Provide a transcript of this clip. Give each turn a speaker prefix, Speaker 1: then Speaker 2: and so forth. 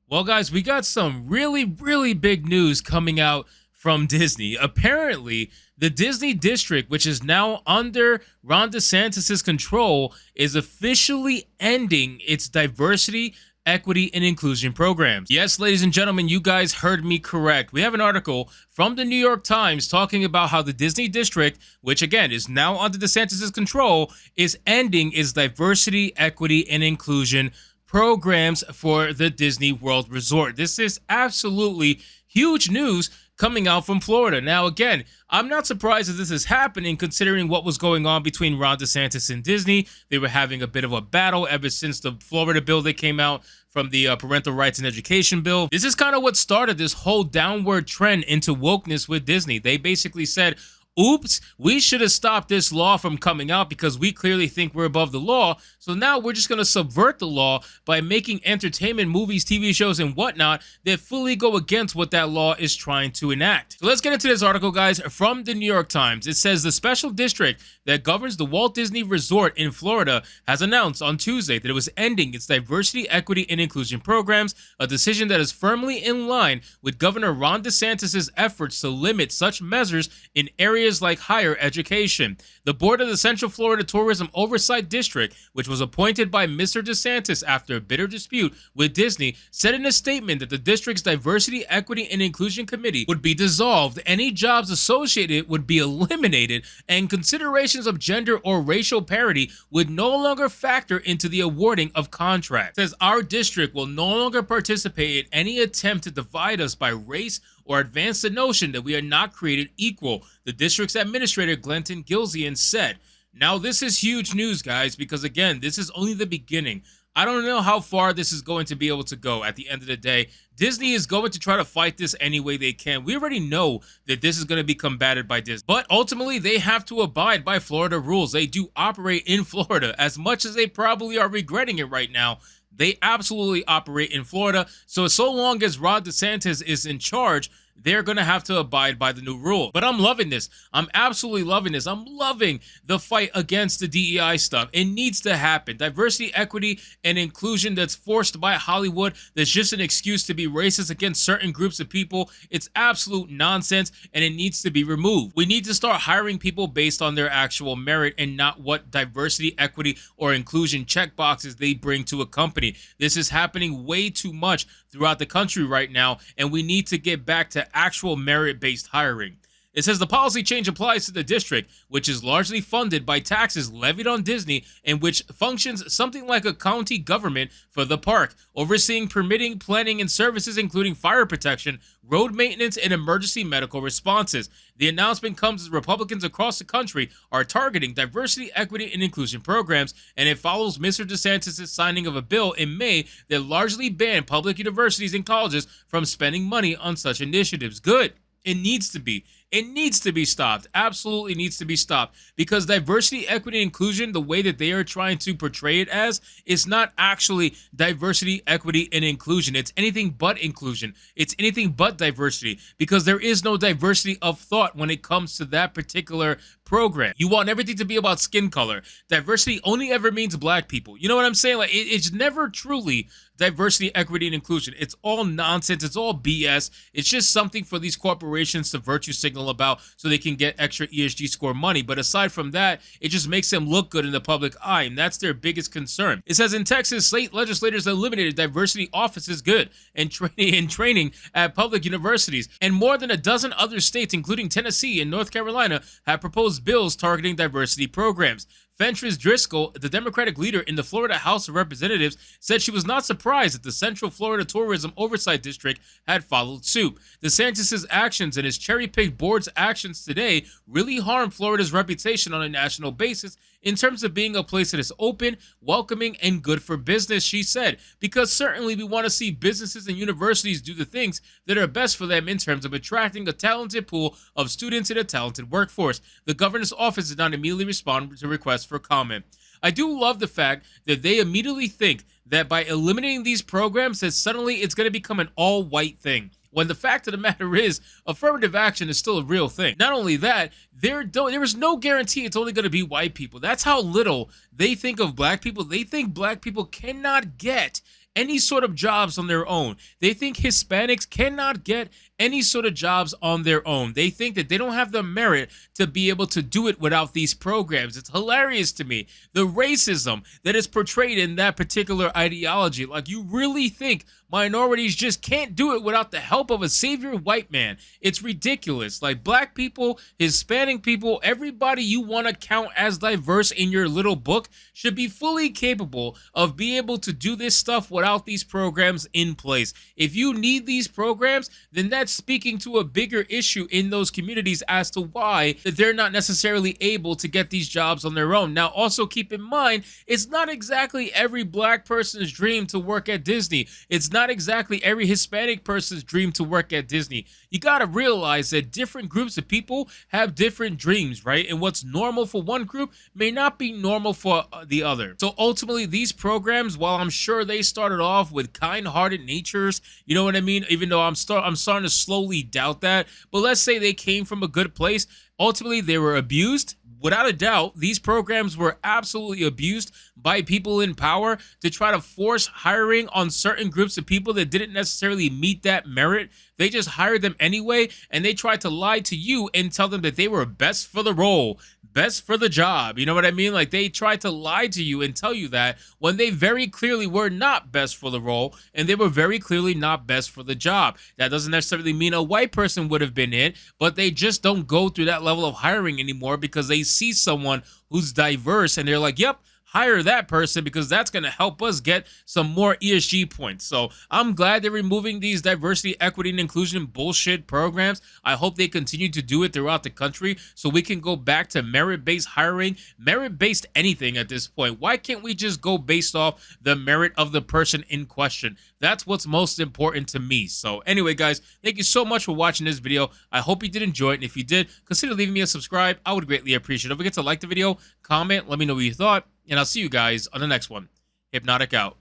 Speaker 1: Well, guys, we got some really big news coming out from Disney. Apparently, the Disney district, which is now under Ron DeSantis' control, is officially ending its diversity, equity, and inclusion programs. Yes, ladies and gentlemen, you guys heard me correct. We have an article from the New York Times talking about how the Disney district, which again is now under DeSantis' control, is ending its diversity, equity, and inclusion programs for the Disney World Resort. This is absolutely huge news coming out from Florida. Now, again, I'm not surprised that this is happening considering what was going on between Ron DeSantis and Disney. They were having a bit of a battle ever since the Florida bill that came out from the parental rights and education bill. This is kind of what started this whole downward trend into wokeness with Disney. They basically said, oops, we should have stopped this law from coming out because we clearly think we're above the law. So now we're just going to subvert the law by making entertainment, movies, TV shows, and whatnot that fully go against what that law is trying to enact. So let's get into this article, guys, from the New York Times. It says the special district that governs the Walt Disney Resort in Florida has announced on Tuesday that it was ending its diversity, equity, and inclusion programs, a decision that is firmly in line with Governor Ron DeSantis' efforts to limit such measures in areas like higher education. The board of the Central Florida Tourism Oversight District, which was appointed by Mr. DeSantis after a bitter dispute with Disney, said in a statement that the district's Diversity, Equity, and Inclusion Committee would be dissolved, any jobs associated would be eliminated, and considerations of gender or racial parity would no longer factor into the awarding of contracts. It says our district will no longer participate in any attempt to divide us by race or advance the notion that we are not created equal, the district's administrator Glenton Gilzian said. Now, this is huge news, guys, because again, this is only the beginning. I don't know how far this is going to be able to go at the end of the day. Disney is going to try to fight this any way they can. We already know that this is going to be combated by Disney. But ultimately, they have to abide by Florida rules. They do operate in Florida. As much as they probably are regretting it right now, they absolutely operate in Florida. So long as Ron DeSantis is in charge, they're going to have to abide by the new rule. But I'm loving this. I'm absolutely loving this. I'm loving the fight against the DEI stuff. It needs to happen. Diversity, equity, and inclusion that's forced by Hollywood, that's just an excuse to be racist against certain groups of people. It's absolute nonsense, and it needs to be removed. We need to start hiring people based on their actual merit and not what diversity, equity, or inclusion checkboxes they bring to a company. This is happening way too much throughout the country right now, and we need to get back to actual merit-based hiring. It says the policy change applies to the district, which is largely funded by taxes levied on Disney and which functions something like a county government for the park, overseeing permitting, planning, and services including fire protection, road maintenance, and emergency medical responses. The announcement comes as Republicans across the country are targeting diversity, equity, and inclusion programs, and it follows Mr. DeSantis' signing of a bill in May that largely banned public universities and colleges from spending money on such initiatives. Good. It needs to be. It needs to be stopped. Absolutely needs to be stopped. Because diversity, equity, and inclusion, the way that they are trying to portray it as, is not actually diversity, equity, and inclusion. It's anything but inclusion. It's anything but diversity. Because there is no diversity of thought when it comes to that particular program. You want everything to be about skin color. Diversity only ever means black people. You know what I'm saying? Like it's never truly diversity, equity, and inclusion. It's all nonsense. It's all BS. It's just something for these corporations to virtue signal about so they can get extra ESG score money. But aside from that, it just makes them look good in the public eye, and that's their biggest concern. It says in Texas, state legislators eliminated diversity offices good and training at public universities. And more than a dozen other states, including Tennessee and North Carolina, have proposed bills targeting diversity programs. Fentress Driscoll, the Democratic leader in the Florida House of Representatives, said she was not surprised that the Central Florida Tourism Oversight District had followed suit. DeSantis' actions and his cherry-picked board's actions today really harm Florida's reputation on a national basis in terms of being a place that is open, welcoming, and good for business, she said, because certainly we want to see businesses and universities do the things that are best for them in terms of attracting a talented pool of students and a talented workforce. The governor's office did not immediately respond to requests for comment. I do love the fact that they immediately think that by eliminating these programs that suddenly it's going to become an all-white thing. When the fact of the matter is, affirmative action is still a real thing. Not only that, there is no guarantee it's only going to be white people. That's how little they think of black people. They think black people cannot get any sort of jobs on their own. They think Hispanics cannot get any sort of jobs on their own. They think that they don't have the merit to be able to do it without these programs. It's hilarious to me, the racism that is portrayed in that particular ideology. Like, you really think minorities just can't do it without the help of a savior white man? It's ridiculous. Like, black people, Hispanic people, everybody you want to count as diverse in your little book should be fully capable of being able to do this stuff without these programs in place. If you need these programs, then that's speaking to a bigger issue in those communities as to why that they're not necessarily able to get these jobs on their own. Now, also keep in mind, it's not exactly every black person's dream to work at Disney. It's not exactly every Hispanic person's dream to work at Disney. You got to realize that different groups of people have different dreams, right? And what's normal for one group may not be normal for the other. So ultimately, these programs, while I'm sure they started off with kind-hearted natures, you know what I mean? Even though I'm starting to slowly doubt that, but let's say they came from a good place. Ultimately, they were abused. Without a doubt, these programs were absolutely abused by people in power to try to force hiring on certain groups of people that didn't necessarily meet that merit. They just hired them anyway, and they tried to lie to you and tell them that they were best for the role, best for the job. You know what I mean? Like, they tried to lie to you and tell you that when they very clearly were not best for the role, and they were very clearly not best for the job. That doesn't necessarily mean a white person would have been in, but they just don't go through that level of hiring anymore because they see someone who's diverse and they're like, yep, hire that person because that's going to help us get some more ESG points. So I'm glad they're removing these diversity, equity, and inclusion bullshit programs. I hope they continue to do it throughout the country so we can go back to merit-based hiring, merit-based anything at this point. Why can't we just go based off the merit of the person in question? That's what's most important to me. So anyway, guys, thank you so much for watching this video. I hope you did enjoy it. And if you did, consider leaving me a subscribe. I would greatly appreciate it. Don't forget to like the video, comment, let me know what you thought, and I'll see you guys on the next one. Hypnotic out.